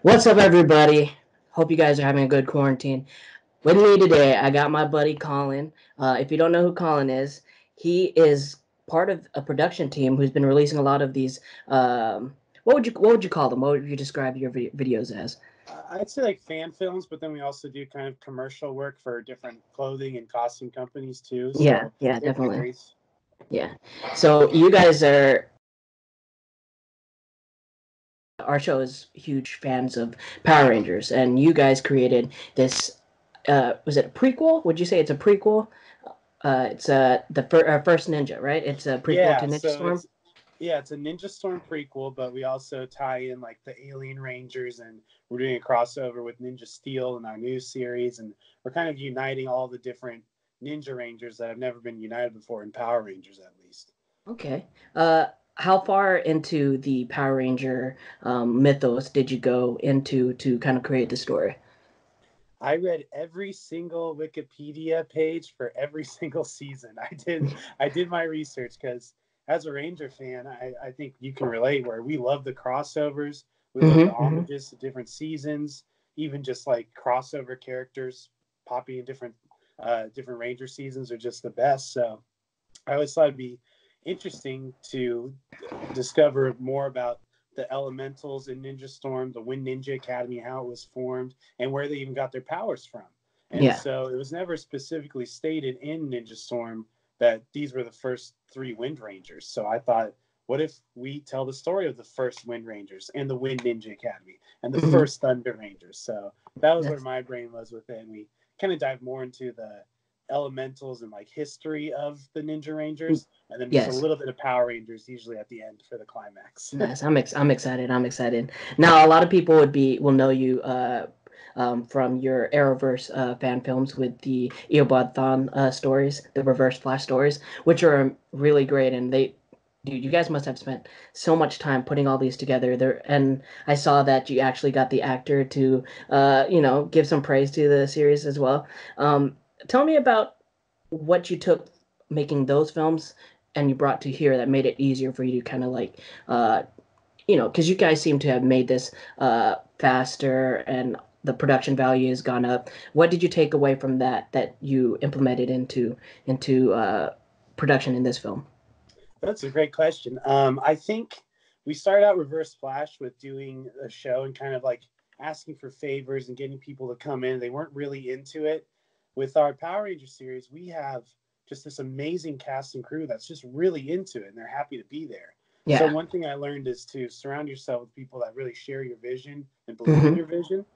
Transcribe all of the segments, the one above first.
What's up, everybody? Hope you guys are having a good quarantine. With me today, I got my buddy Colin. If you don't know who Colin is, he is part of a production team who's been releasing a lot of these. What would you call them? What would you describe your videos as? I'd say like fan films, but then we also do kind of commercial work for different clothing and costume companies too. Yeah, So yeah, it definitely. varies. Yeah. So you guys are. Our show is huge fans of Power Rangers, and you guys created this. Was it a prequel? Would you say it's a prequel? It's first Ninja, right? It's a prequel to Yeah, Ninja so Storm. it's a Ninja Storm prequel, but we also tie in like the Alien Rangers, and we're doing a crossover with Ninja Steel in our new series, and we're kind of uniting all the different Ninja Rangers that have never been united before in Power Rangers, at least. Okay. How far into the Power Ranger mythos did you go into to kind of create the story? I read every single Wikipedia page for every single season. I did my research because as a Ranger fan, I think you can relate where we love the crossovers, we love the Mm-hmm. homages to different seasons, even just like crossover characters popping in different Ranger seasons are just the best. So I always thought it'd be interesting to discover more about the elementals in Ninja Storm, the Wind Ninja Academy, how it was formed, and where they even got their powers from. And Yeah. so it was never specifically stated in Ninja Storm that these were the first three Wind Rangers. So I thought, what if we tell the story of the first Wind Rangers and the Wind Ninja Academy and the Hmm. first Thunder Rangers? So that was where That's my brain was with it. And we kind of dive more into the elementals and like history of the Ninja Rangers, and then just a yes. little bit of Power Rangers usually at the end for the climax. Nice. I'm excited. I'm excited. Now, a lot of people will know you from your Arrowverse fan films with the Eobard stories, the Reverse Flash stories, which are really great. And dude, you guys must have spent so much time putting all these together. There, and I saw that you actually got the actor to, give some praise to the series as well. Tell me about what you took making those films and you brought to here that made it easier for you to kind of like because you guys seem to have made this faster and the production value has gone up. What did you take away from that you implemented into production in this film? That's a great question. I think we started out Reverse Flash with doing a show and kind of like asking for favors and getting people to come in. They weren't really into it. With our Power Ranger series, we have just this amazing cast and crew that's just really into it and they're happy to be there. So Yeah. one thing I learned is to surround yourself with people that really share your vision and believe in Hmm. your vision.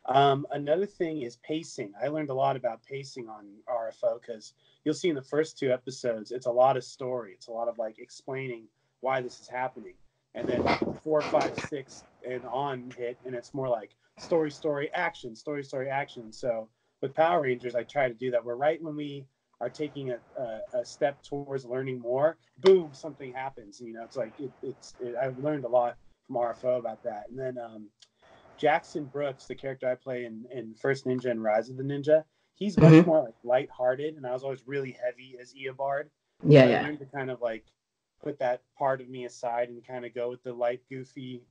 Another thing is pacing. I learned a lot about pacing on RFO because you'll see in the first two episodes, it's a lot of story. It's a lot of like explaining why this is happening. And then four, five, six, and on hit, and it's more like story, story, action, story, story, action. So with Power Rangers, I try to do that. We're right when we are taking a step towards learning more, boom, something happens. You know, it's like I've learned a lot from RFO about that. And then Jackson Brooks, the character I play in First Ninja and Rise of the Ninja, he's much Hmm. more like lighthearted, and I was always really heavy as Eobard. Yeah, So I yeah. learned to kind of like put that part of me aside and kind of go with the light, goofy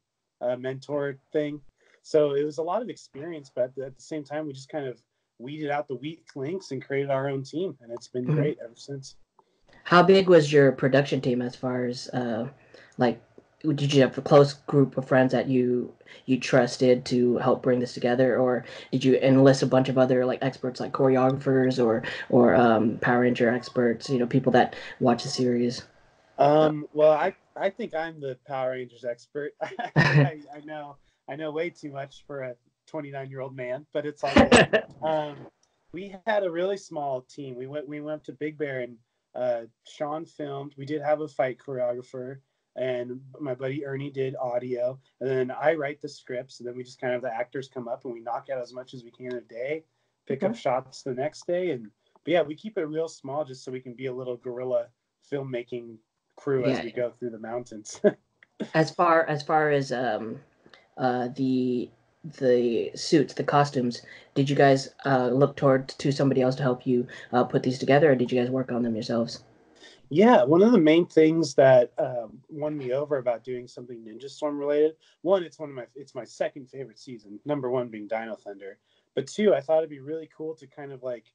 mentor thing. So it was a lot of experience, but at the same time, we just kind of weeded out the weak links and created our own team, and it's been Hmm. great ever since. How big was your production team as far as like did you have a close group of friends that you trusted to help bring this together, or did you enlist a bunch of other like experts like choreographers or Power Ranger experts, people that watch the series? Well, I think I'm the Power Rangers expert. I know way too much for a 29-year-old man, but it's all good. We had a really small team. We went up to Big Bear and Sean filmed. We did have a fight choreographer, and my buddy Ernie did audio, and then I write the scripts, and then we just kind of the actors come up and we knock out as much as we can a day, pick up Okay. shots the next day, and but yeah, we keep it real small just so we can be a little guerrilla filmmaking crew as Yeah. we go through the mountains. As far as the suits, the costumes, did you guys look toward to somebody else to help you put these together, or did you guys work on them yourselves? Yeah, one of the main things that won me over about doing something Ninja Storm related, one, it's my second favorite season. Number one being Dino Thunder, but two, I thought it'd be really cool to kind of like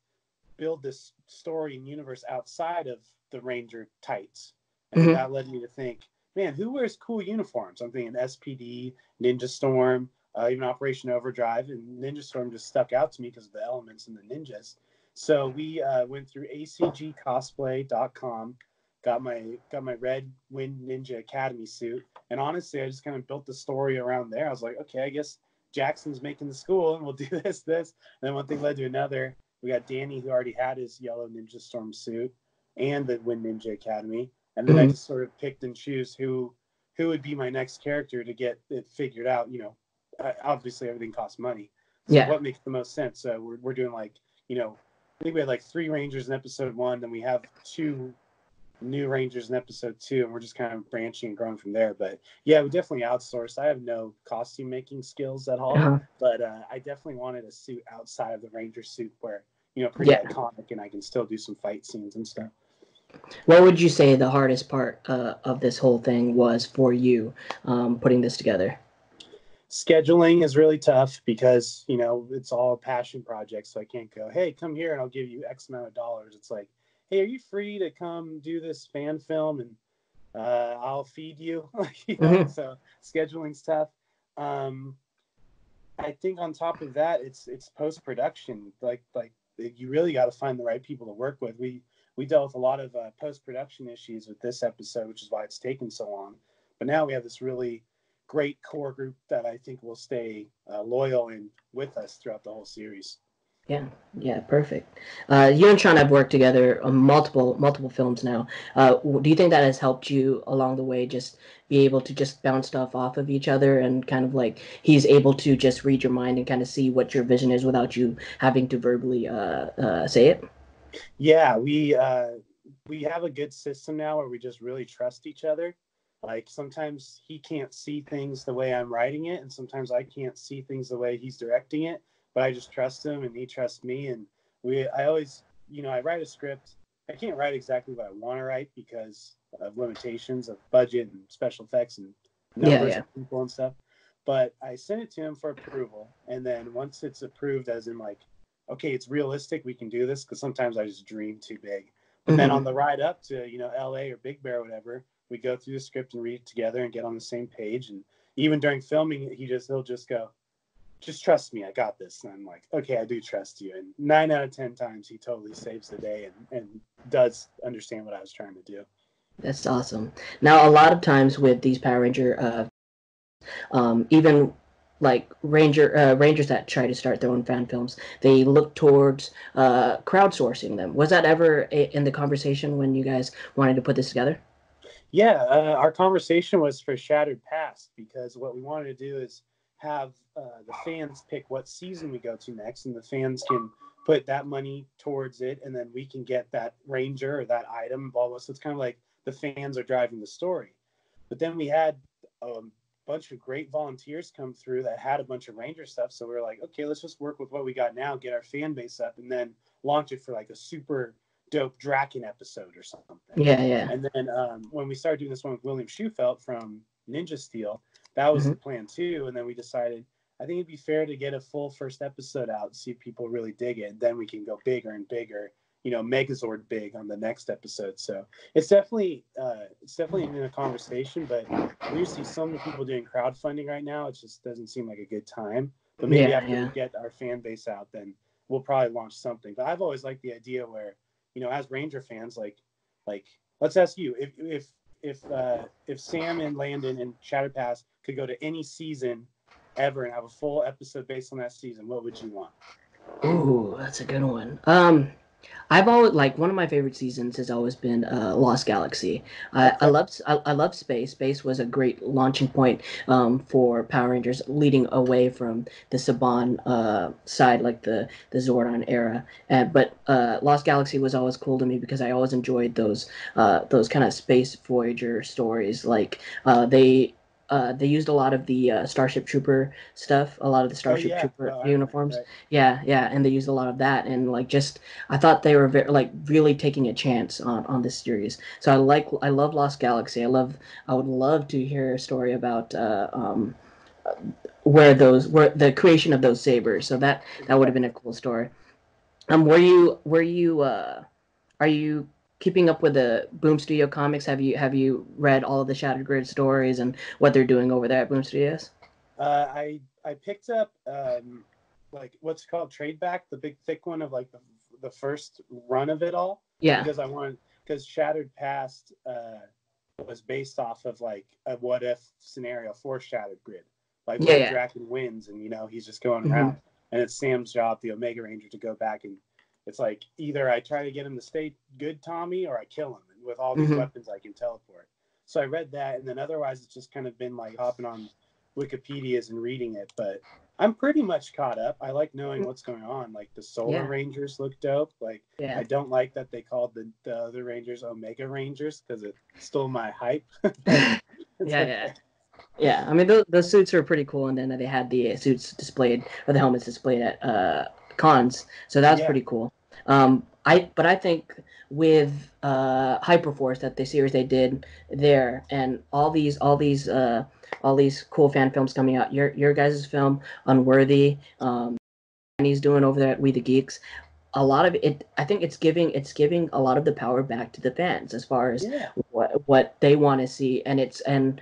build this story and universe outside of the Ranger tights, and then Hmm. that led me to think, man, who wears cool uniforms? I'm thinking SPD, Ninja Storm, even Operation Overdrive, and Ninja Storm just stuck out to me because of the elements and the ninjas. So we went through acgcosplay.com, got my red Wind Ninja Academy suit, and honestly, I just kind of built the story around there. I was like, okay, I guess Jackson's making the school, and we'll do this. And then one thing led to another. We got Danny, who already had his yellow Ninja Storm suit and the Wind Ninja Academy, and then I Hmm. just sort of picked and choose who would be my next character to get it figured out. Obviously everything costs money, so Yeah. what makes the most sense? So we're doing like, I think we had like 3 Rangers in episode 1, then we have 2 new Rangers in episode 2, and we're just kind of branching and growing from there. But yeah, we definitely outsourced. I have no costume making skills at all, Uh-huh. but I definitely wanted a suit outside of the Ranger suit where, pretty Yeah. iconic, and I can still do some fight scenes and stuff. What would you say the hardest part of this whole thing was for you, putting this together? Scheduling is really tough because, it's all a passion project. So I can't go, hey, come here and I'll give you X amount of dollars. It's like, hey, are you free to come do this fan film, and I'll feed you? Hmm. So scheduling's tough. Um, I think on top of that, it's post production. Like you really got to find the right people to work with. We dealt with a lot of post production issues with this episode, which is why it's taken so long. But now we have this really great core group that I think will stay loyal and with us throughout the whole series. Yeah, yeah, perfect. You and Sean have worked together on multiple films now. Do you think that has helped you along the way, just be able to just bounce stuff off of each other, and kind of like he's able to just read your mind and kind of see what your vision is without you having to verbally say it? Yeah, we have a good system now where we just really trust each other. Like sometimes he can't see things the way I'm writing it, and sometimes I can't see things the way he's directing it. But I just trust him, and he trusts me. And I always, I write a script. I can't write exactly what I want to write because of limitations of budget and special effects and Yeah, numbers yeah. of people and stuff. But I send it to him for approval, and then once it's approved, as in like, okay, it's realistic, we can do this, because sometimes I just dream too big. But then Hmm. on the ride up to, LA or Big Bear or whatever, we go through the script and read it together and get on the same page. And even during filming, he'll just go, just trust me, I got this. And I'm like, okay, I do trust you. And 9 out of 10 times he totally saves the day and does understand what I was trying to do. That's awesome. Now, a lot of times with these Power Ranger even like rangers that try to start their own fan films, they look towards crowdsourcing them. Was that ever in the conversation when you guys wanted to put this together? Yeah, our conversation was for Shattered Past, because what we wanted to do is have the fans pick what season we go to next, and the fans can put that money towards it, and then we can get that ranger or that item, blah blah. So it's kind of like the fans are driving the story. But then we had a bunch of great volunteers come through that had a bunch of ranger stuff. So we were like, okay, let's just work with what we got now, get our fan base up, and then launch it for like a super dope Draken episode or something. Yeah, yeah. And then when we started doing this one with William Schufelt from Ninja Steel, that was Hmm. the plan too. And then we decided, I think it'd be fair to get a full first episode out, see if people really dig it. And then we can go bigger and bigger, Megazord big on the next episode. So it's definitely in a conversation, but we see so many people doing crowdfunding right now. It just doesn't seem like a good time. But maybe Yeah, after we yeah. get our fan base out, then we'll probably launch something. But I've always liked the idea where, as Ranger fans, like let's ask you, if Sam and Landon and Shattered Pass could go to any season ever and have a full episode based on that season, what would you want? Ooh, that's a good one. I've always like one of my favorite seasons has always been Lost Galaxy. Okay. I love space. Space was a great launching point for Power Rangers, leading away from the Saban side, like the Zordon era. But Lost Galaxy was always cool to me because I always enjoyed those kind of space Voyager stories. Like they they used a lot of the Starship Trooper stuff, a lot of the Oh Starship yeah, the Trooper armor, uniforms. right? Yeah, yeah, and they used a lot of that, and like just I thought they were very, like really taking a chance on this series. So I love Lost Galaxy. I would love to hear a story about where the creation of those sabers. So that would have been a Exactly. cool story. Were you are you keeping up with the Boom Studio comics? Have you read all of the Shattered Grid stories and what they're doing over there at Boom Studios? I picked up like what's called trade back, the big thick one of like the first run of it all, Yeah, because I wanted because Shattered Past was based off of like a what if scenario for Shattered Grid. Like what yeah, if yeah. Draken wins and he's just going Hmm. around and it's Sam's job, the Omega Ranger, to go back and it's like either I try to get him to stay good Tommy or I kill him. And with all these Hmm. weapons I can teleport. So I read that and then otherwise it's just kind of been like hopping on Wikipedia's and reading it, but I'm pretty much caught up. I like knowing what's going on. Like the Solar Yeah, Rangers look dope. Like yeah, I don't like that they called the other Rangers Omega Rangers because it stole my hype. But yeah, it's yeah. okay. Yeah, I mean those suits are pretty cool, and then they had the suits displayed or the helmets displayed at cons, so that's Yeah, pretty cool. I think with Hyperforce, that the series they did there, and all these cool fan films coming out, your guys' film Unworthy, and he's doing over there at We the Geeks. A lot of it, I think it's giving a lot of the power back to the fans as far as yeah. what they want to see, and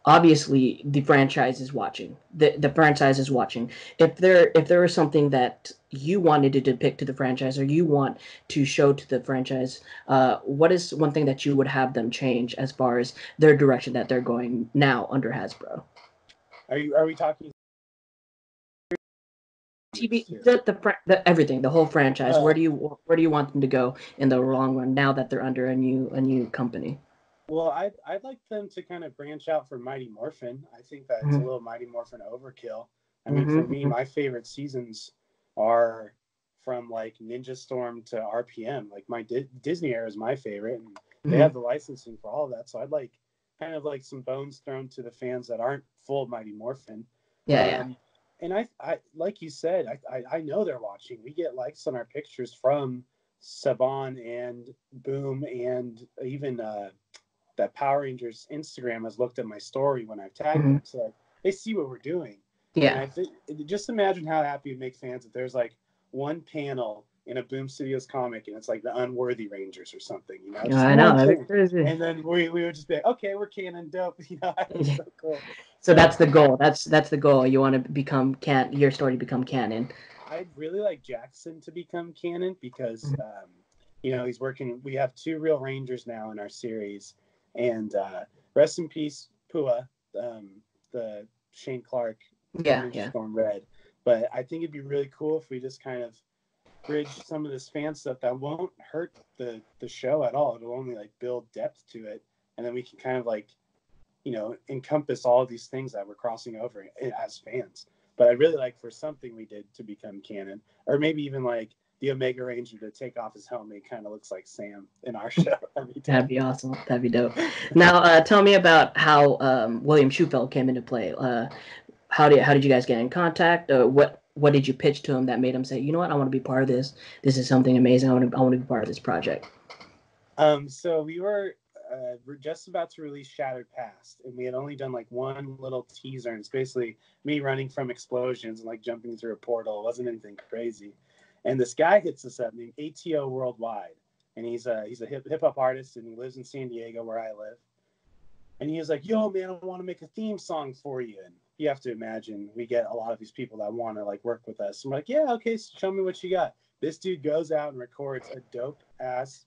obviously the franchise is watching. The franchise is watching. If there is something that you wanted to depict to the franchise or you want to show to the franchise, what is one thing that you would have them change as far as their direction that they're going now under Hasbro? Are we talking comics TV, too? the everything, the whole franchise. Uh, Where do you want them to go in the long run now that they're under a new company? well, I'd like them to kind of branch out for Mighty Morphin. I think that it's a Mm-hmm. little Mighty Morphin overkill. I mean, for me, Mm-hmm. my favorite seasons are from like Ninja Storm to RPM. Like my Disney era is my favorite, and they Mm-hmm. have the licensing for all of that. So I'd like kind of like some bones thrown to the fans that aren't full Mighty Morphin. Yeah, yeah. Um, and I like you said, I know they're watching. We get likes on our pictures from Saban and Boom and even that Power Rangers Instagram has looked at my story when I've tagged Mm-hmm. them. So like, they see what we're doing. And Yeah. I think just imagine how happy it make fans if there's like one panel in a Boom Studios comic and it's like the Unworthy Rangers or something, just I know, one that'd be thing. crazy. And then we would just be like, okay, we're canon dope. That'd be so cool. So So that's the goal. That's the goal. You want to become your story to become canon. I'd really like Jackson to become canon because, Mhm. he's working. We have two real Rangers now in our series, and rest in peace, Pua, the Shane Clark from Yeah, Ninja yeah. Storm Red. But I think it'd be really cool if we just kind of bridge some of this fan stuff that won't hurt the show at all. It'll only like build depth to it, and then we can kind of like encompass all of these things that we're crossing over as fans. But I really like for something we did to become canon, or maybe even like the Omega Ranger to take off his helmet. Kind of looks like Sam in our show. That'd be That'd dope. be awesome. That'd be dope. Now, tell me about how William Shufeld came into play. How did you guys get in contact? What did you pitch to him that made him say, you know what, I want to be part of this. This is something amazing. I want to be part of this project. So we're just about to release Shattered Past, and we had only done like one little teaser, and it's basically me running from explosions and like jumping through a portal. It wasn't anything crazy. And this guy hits us up named ATO Worldwide, and he's a hip hop artist, and he lives in San Diego where I live. And he was like, "Yo, man, I want to make a theme song for you." And you have to imagine we get a lot of these people that want to like work with us. And we're like, "Yeah, okay, so show me what you got." This dude goes out and records a dope ass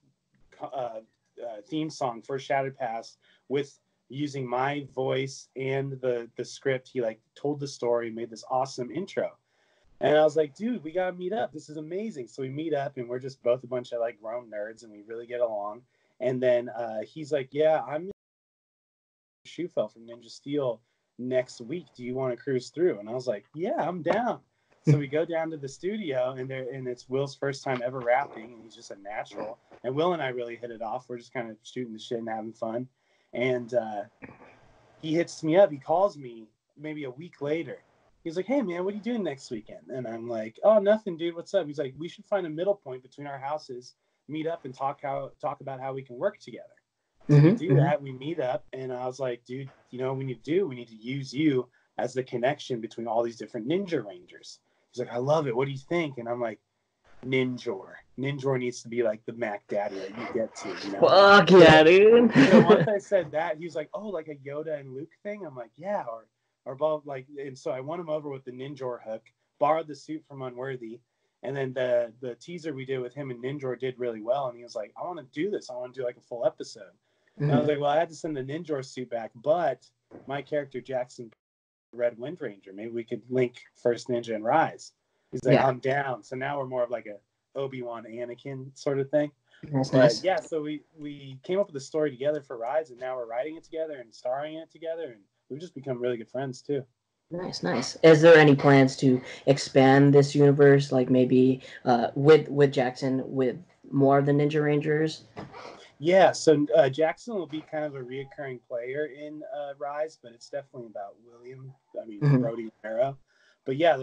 theme song for Shattered Past with using my voice and the script. He like told the story, made this awesome intro. And I was like, dude, we gotta meet up. This is amazing. So we meet up and we're just both a bunch of like grown nerds and we really get along. And then he's like, yeah, I'm shoe fell from Ninja Steel next week. Do you want to cruise through? And I was like, yeah, I'm down. So we go down to the studio and it's Will's first time ever rapping and he's just a natural. And Will and I really hit it off. We're just kind of shooting the shit and having fun. And he hits me up. He calls me maybe a week later. He's like, "Hey man, what are you doing next weekend?" And I'm like, "Oh, nothing, dude. What's up?" He's like, "We should find a middle point between our houses, meet up, and talk about how we can work together." So we do that. We meet up, and I was like, "Dude, you know what we need to do? We need to use you as the connection between all these different Ninja Rangers." He's like, "I love it. What do you think?" And I'm like, Ninjor. Ninjor needs to be like the Mac Daddy that you get to, you know? Fuck yeah, dude. So once I said that, he was like, "Oh, like a Yoda and Luke thing." I'm like, "Yeah," or both like. And so I won him over with the Ninjor hook, borrowed the suit from Unworthy, and then the teaser we did with him and Ninjor did really well. And he was like, "I want to do this. I want to do like a full episode." And I was like, "Well, I had to send the Ninjor suit back, but my character Jackson, Red Wind Ranger, maybe we could link First Ninja and Rise." He's like, Yeah, "I'm down." So now we're more of like a Obi-Wan Anakin sort of thing. that's But nice. yeah, so we came up with a story together for Rise, and now we're writing it together and starring in it together, and we've just become really good friends too. Nice, nice. Is there any plans to expand this universe, like maybe with Jackson with more of the Ninja Rangers? Yeah, so Jackson will be kind of a reoccurring player in Rise, but it's definitely about William. I mean Mm-hmm. Brody Romero. But yeah,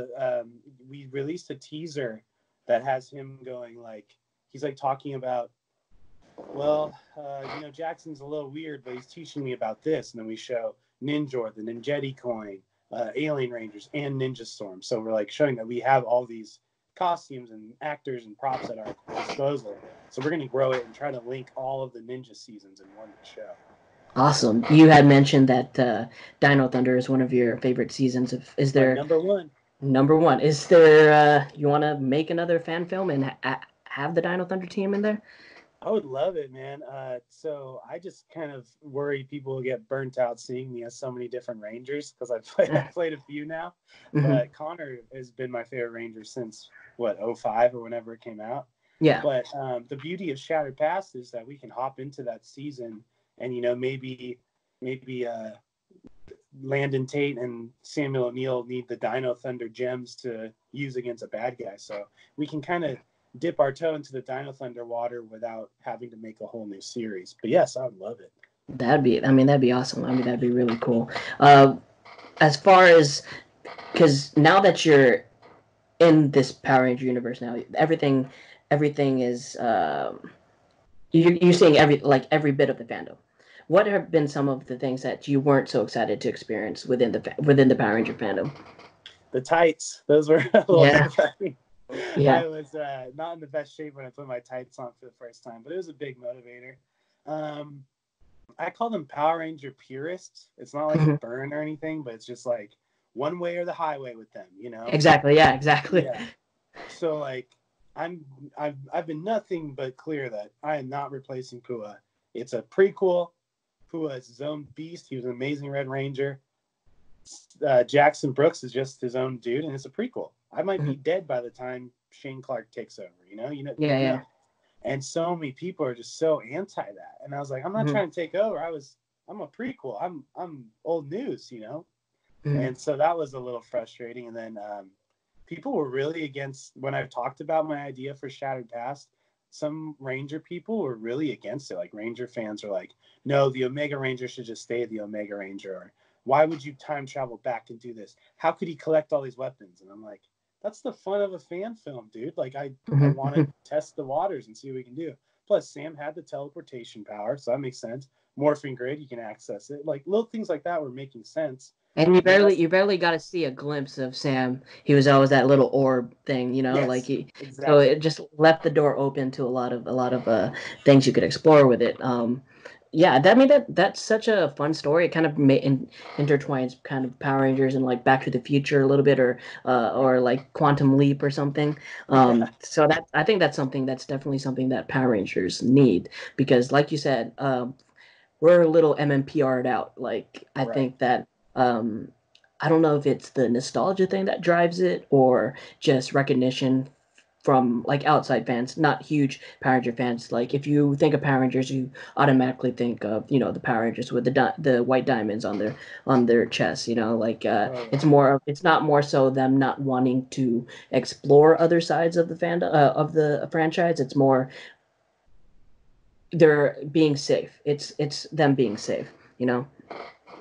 we released a teaser that has him going like he's like talking about, well, you know, Jackson's a little weird, but he's teaching me about this. And then we show Ninjor, the Ninjetti coin, Alien Rangers, and Ninja Storm. So we're like showing that we have all these costumes and actors and props at our disposal. So we're going to grow it and try to link all of the Ninja seasons in one show. Awesome. You had mentioned that Dino Thunder is one of your favorite seasons. Is My there number one. number one? Is there you want to make another fan film and have the Dino Thunder team in there? I would love it, man. So I just kind of worry people will get burnt out seeing me as so many different Rangers because I've played a few now. Mm-hmm. But Connor has been my favorite Ranger since what 05 or whenever it came out. Yeah. But the beauty of Shattered Past is that we can hop into that season and you know maybe Landon Tate and Samuel O'Neill need the Dino Thunder gems to use against a bad guy. So we can kind of dip our toe into the Dino Thunder water without having to make a whole new series. But yes, I would love it. I mean, that'd be awesome. I mean, that'd be really cool. Uh, as far as, because now that you're in this Power Ranger universe now, everything is, you're seeing every bit of the fandom. What have been some of the things that you weren't so excited to experience within the Power Ranger fandom? The tights, those were a little Yeah, nerve-wracking. yeah. I was not in the best shape when I put my tights on for the first time, but it was a big motivator. Um, I call them Power Ranger purists. It's not like a burn or anything, but it's just like one way or the highway with them, you know? Exactly. Yeah, exactly. Yeah. So like I've been nothing but clear that I am not replacing Pua. It's a prequel. Pua is his own beast. He was an amazing Red Ranger. Jackson Brooks is just his own dude, and it's a prequel. I might be dead by the time Shane Clark takes over. You Yeah, don't yeah. know. And so many people are just so anti that. And I was like, I'm not Mm-hmm. trying to take over. I'm a prequel. I'm old news, you know. Mm-hmm. And so that was a little frustrating. And then people were really against when I talked about my idea for Shattered Past. Some Ranger people were really against it. Like Ranger fans are like, no, the Omega Ranger should just stay the Omega Ranger. Or why would you time travel back and do this? How could he collect all these weapons? And I'm like, that's the fun of a fan film, dude. Like I want to Mm-hmm. test the waters and see what we can do. Plus, Sam had the teleportation power, so that makes sense. Morphing grid, you can access it. Like little things like that were making sense. And And the rest, you barely got to see a glimpse of Sam. He was always that little orb thing, like yes, he. So exactly. it just left the door open to a lot of things you could explore with it. Yeah, that I mean that's such a fun story. It kind of intertwines kind of Power Rangers and like Back to the Future a little bit, or like Quantum Leap or something. Yeah, So that I think that's something that's definitely something that Power Rangers need because, like you said, we're a little MMPR'd out. Like I right. think that um, I don't know if it's the nostalgia thing that drives it or just recognition from like outside fans, not huge Power Ranger fans. Like if you think of Power Rangers, you automatically think of the Power Rangers with the white diamonds on their chest. Like Totally. it's not more so them not wanting to explore other sides of the fandom of the franchise. It's more they're being safe. It's them being safe. You know.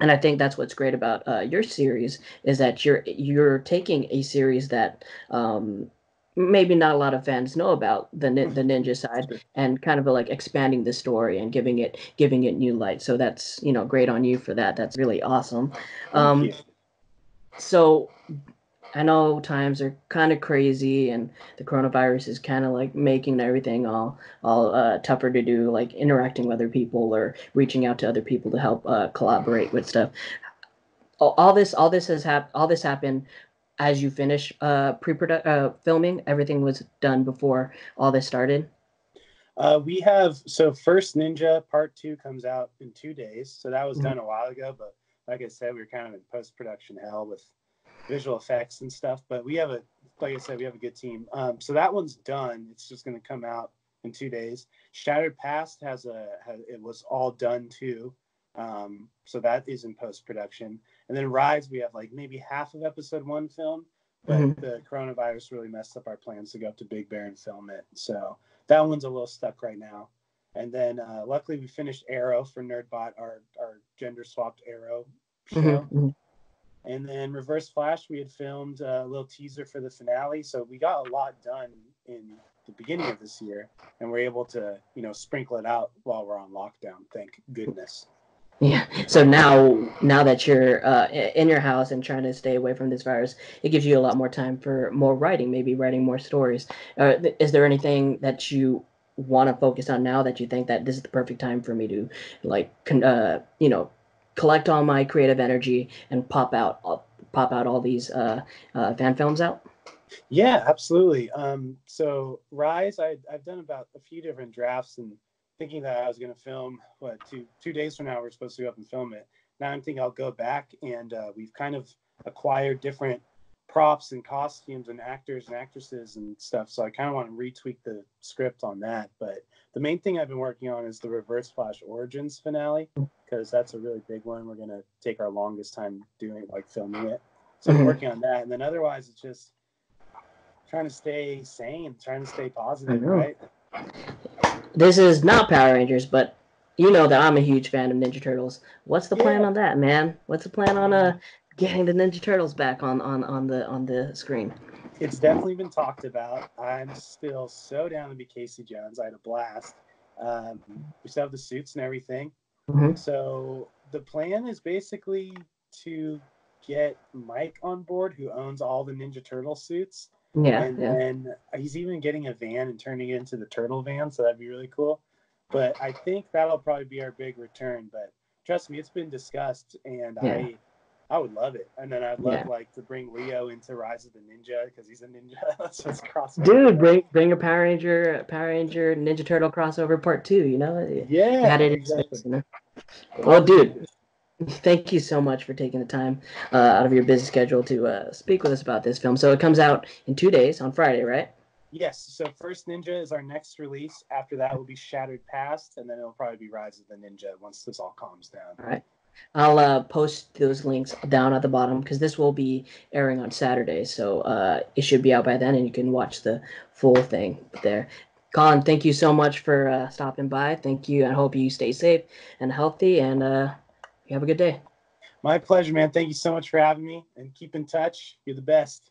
And I think that's what's great about your series is that you're taking a series that maybe not a lot of fans know about the ninja side Sure. and kind of like expanding the story and giving it new light. So that's great on you for that. That's really awesome. Thank Um, you. so I know times are kind of crazy, and the coronavirus is kind of like making everything all tougher to do, like interacting with other people or reaching out to other people to help collaborate with stuff. All this happened as you finish pre-product filming. Everything was done before all this started. We have so First Ninja Part Two comes out in 2 days. So that was Mhm. done a while ago, but like I said, we were kind of in post production hell with visual effects and stuff. But we have like I said, we have a good team. So that one's done. It's just going to come out in 2 days. Shattered Past it was all done too. So that is in post production. And then Rise, we have like maybe half of episode one film, but Mhm. the coronavirus really messed up our plans to go up to Big Bear and film it. So that one's a little stuck right now. And then luckily we finished Arrow for NerdBot, our gender swapped Arrow Mhm. show. Mhm. And then Reverse Flash, we had filmed a little teaser for the finale. So we got a lot done in the beginning of this year, and we're able to, sprinkle it out while we're on lockdown. Thank goodness. Yeah. So now that you're in your house and trying to stay away from this virus, it gives you a lot more time for more writing, maybe writing more stories. Is there anything that you want to focus on now that you think that this is the perfect time for me to like collect all my creative energy and pop out all these fan films out? Yeah, absolutely. So Rise, I've done about a few different drafts and thinking that I was going to film what 2 days from now we're supposed to go up and film it. Now I'm thinking I'll go back and we've kind of acquired different props and costumes and actors and actresses and stuff. So I kind of want to retweak the script on that. But the main thing I've been working on is the Reverse Flash Origins finale because that's a really big one. We're going to take our longest time doing like filming it. So I've been Mhm. working on that, and then otherwise it's just trying to stay sane, trying to stay I positive, know. right? This is not Power Rangers, but you know that I'm a huge fan of Ninja Turtles. What's the plan Yeah. on that, man? What's the plan on getting the Ninja Turtles back on the screen? It's definitely been talked about. I'm still so down to be Casey Jones. I had a blast. We still have the suits and everything. Hmm. So the plan is basically to get Mike on board, who owns all the Ninja Turtle suits. Yeah, And yeah, then he's even getting a van and turning it into the Turtle van. So that'd be really cool. But I think that'll probably be our big return. But trust me, it's been discussed, and yeah, I would love it. And then I'd love yeah. like to bring Leo into Rise of the Ninja because he's a ninja. Let's just cross over, Dude, right? bring a Power Ranger Ninja Turtle crossover part two. Had Yeah, it in exactly. space. Well, All the dude, goodness. thank you so much for taking the time out of your busy schedule to speak with us about this film. So it comes out in 2 days on Friday, right? Yes. So First Ninja is our next release. After that will be Shattered Past, and then it'll probably be Rise of the Ninja once this all calms down. All right. I'll post those links down at the bottom because this will be airing on Saturday, so it should be out by then, and you can watch the full thing there. Colin, thank you so much for stopping by. Thank you. I hope you stay safe and healthy, and you have a good day. My pleasure, man. Thank you so much for having me, and keep in touch. You're the best.